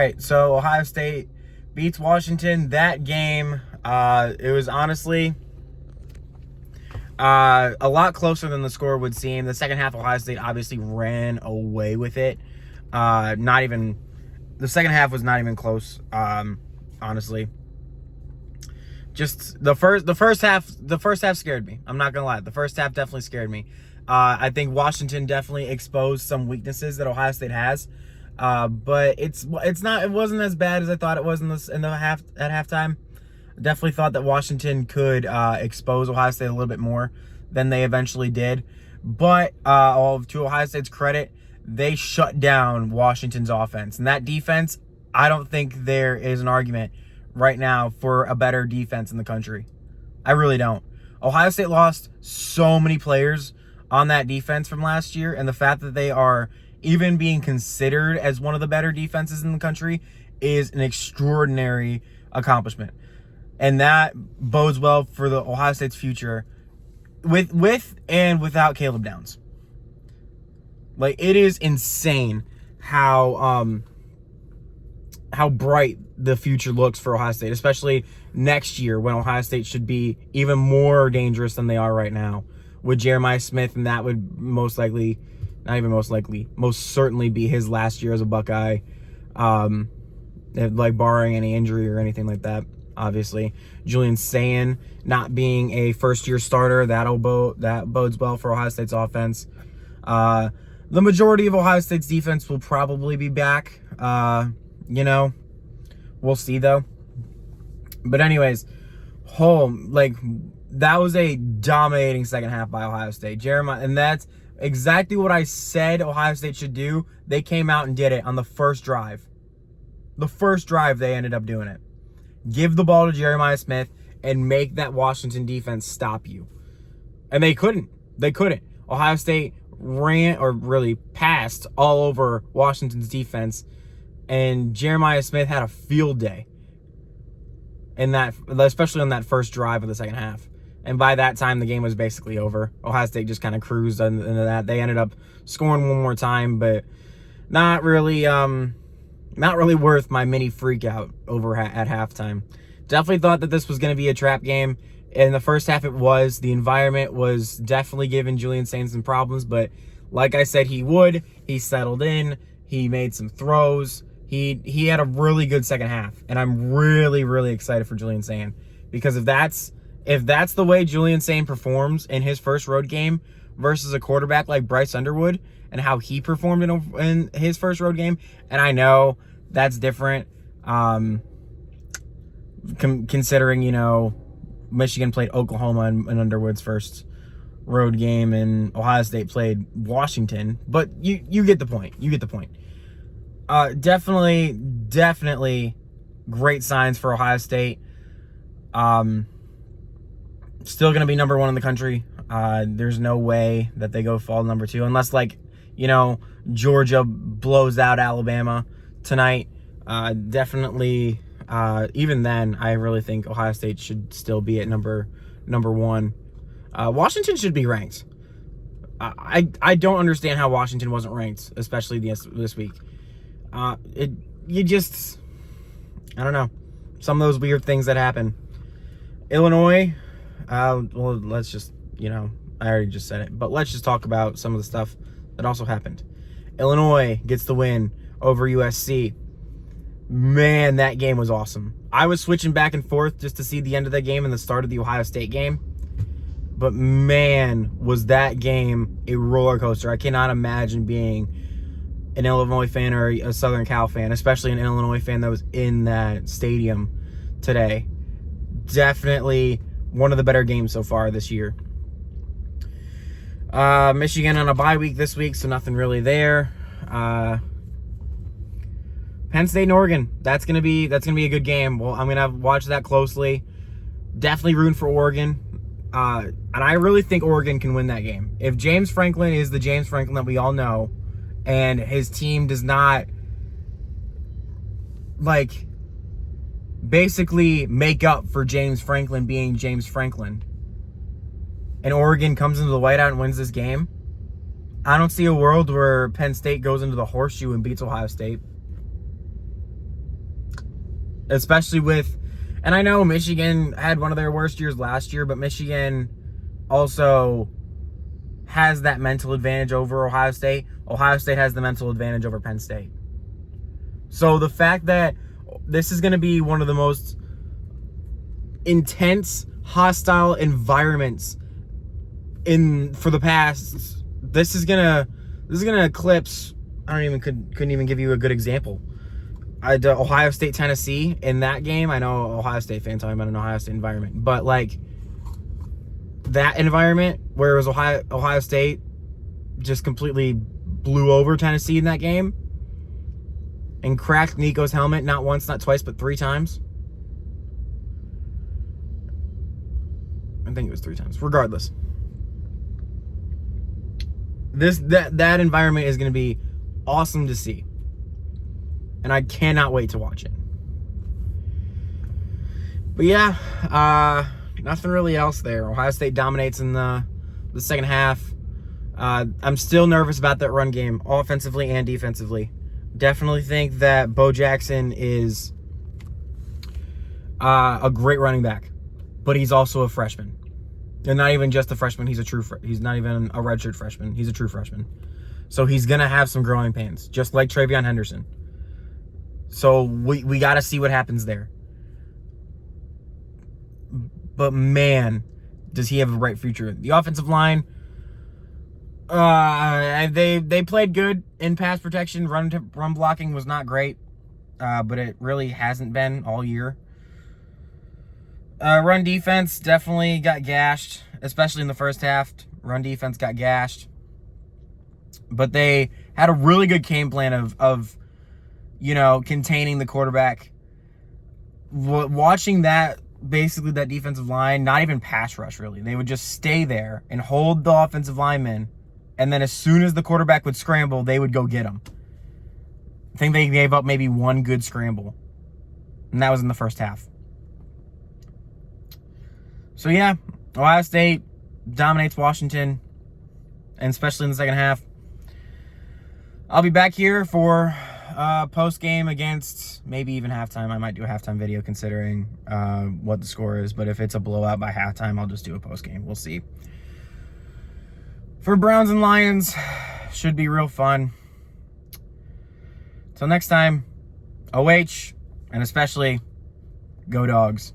right, so Ohio State beats Washington. That game, it was honestly a lot closer than the score would seem. The second half, Ohio State obviously ran away with it. The second half was not even close, honestly. Just the first half scared me. I'm not gonna lie. The first half definitely scared me. I think Washington definitely exposed some weaknesses that Ohio State has. But it wasn't as bad as I thought it was in the halftime. Definitely thought that Washington could expose Ohio State a little bit more than they eventually did. But to Ohio State's credit, they shut down Washington's offense. And that defense, I don't think there is an argument right now for a better defense in the country. I really don't. Ohio State lost so many players on that defense from last year, and the fact that they are even being considered as one of the better defenses in the country is an extraordinary accomplishment. And that bodes well for the Ohio State's future with and without Caleb Downs. Like, it is insane how bright the future looks for Ohio State, especially next year when Ohio State should be even more dangerous than they are right now with Jeremiah Smith, and that would most certainly be his last year as a Buckeye, like barring any injury or anything like that. Obviously, Julian Sayin not being a first-year starter, that bodes well for Ohio State's offense. The majority of Ohio State's defense will probably be back. We'll see though. But anyways, that was a dominating second half by Ohio State. Jeremiah, and that's exactly what I said Ohio State should do. They came out and did it on the first drive. The first drive, they ended up doing it. Give the ball to Jeremiah Smith and make that Washington defense stop you. And they couldn't. Ohio State ran, or really passed, all over Washington's defense, and Jeremiah Smith had a field day in that, especially on that first drive of the second half. And by that time, the game was basically over. Ohio State just kind of cruised into that. They ended up scoring one more time, but not really worth my mini freak out over at halftime. Definitely thought that this was going to be a trap game. In the first half, it was. The environment was definitely giving Julian Sayin some problems, but like I said, he settled in. He made some throws. He had a really good second half, and I'm really, really excited for Julian Sayin, because if that's the way Julian Sayin performs in his first road game versus a quarterback like Bryce Underwood and how he performed in his first road game, and I know that's different, considering, Michigan played Oklahoma in Underwood's first road game, and Ohio State played Washington, but you get the point. Definitely great signs for Ohio State. Still going to be number one in the country. There's no way that they fall number two unless, Georgia blows out Alabama tonight. Definitely, even then, I really think Ohio State should still be at number one. Washington should be ranked. I don't understand how Washington wasn't ranked, especially this week. I don't know. Some of those weird things that happen. Illinois, let's just, I already just said it, but let's just talk about some of the stuff that also happened. Illinois gets the win over USC. Man, that game was awesome. I was switching back and forth just to see the end of that game and the start of the Ohio State game. But man, was that game a roller coaster. I cannot imagine being an Illinois fan or a Southern Cal fan, especially an Illinois fan that was in that stadium today. Definitely one of the better games so far this year. Michigan on a bye week this week, so nothing really there. Penn State and Oregon, that's gonna be a good game. Well, I'm gonna watch that closely. Definitely rooting for Oregon. And I really think Oregon can win that game. If James Franklin is the James Franklin that we all know, and his team does not, basically make up for James Franklin being James Franklin, and Oregon comes into the whiteout and wins this game, I don't see a world where Penn State goes into the horseshoe and beats Ohio State. especially with, and I know Michigan had one of their worst years last year, but Michigan also has that mental advantage over Ohio State. Ohio State has the mental advantage over Penn State. So the fact that this is going to be one of the most intense, hostile environments for the past, this is gonna eclipse. Couldn't even give you a good example. Ohio State, Tennessee in that game. I know Ohio State fans talking about an Ohio State environment, but like that environment where it was Ohio State just completely blew over Tennessee in that game and cracked Nico's helmet not once, not twice, but 3 times. I think it was 3 times. Regardless, that environment is going to be awesome to see, and I cannot wait to watch it. But yeah, nothing really else there. Ohio State dominates in the second half. I'm still nervous about that run game, offensively and defensively. Definitely think that Bo Jackson is a great running back, but he's also a freshman. And not even just a freshman, he's not even a redshirt freshman. He's a true freshman. So he's going to have some growing pains, just like Travion Henderson. So we got to see what happens there. But man, does he have a bright future. The offensive line, they played good in pass protection. Run blocking was not great, but it really hasn't been all year. Run defense definitely got gashed, especially in the first half. Run defense got gashed. But they had a really good game plan of containing the quarterback. Watching that, basically that defensive line, not even pass rush really. They would just stay there and hold the offensive linemen, and then as soon as the quarterback would scramble, they would go get him. I think they gave up maybe 1 good scramble, and that was in the first half. So yeah, Ohio State dominates Washington, and especially in the second half. I'll be back here for post-game against maybe even halftime. I might do a halftime video considering what the score is, but if it's a blowout by halftime, I'll just do a post-game. We'll see. For Browns and Lions, should be real fun. Till next time, OH, and especially, go Dogs.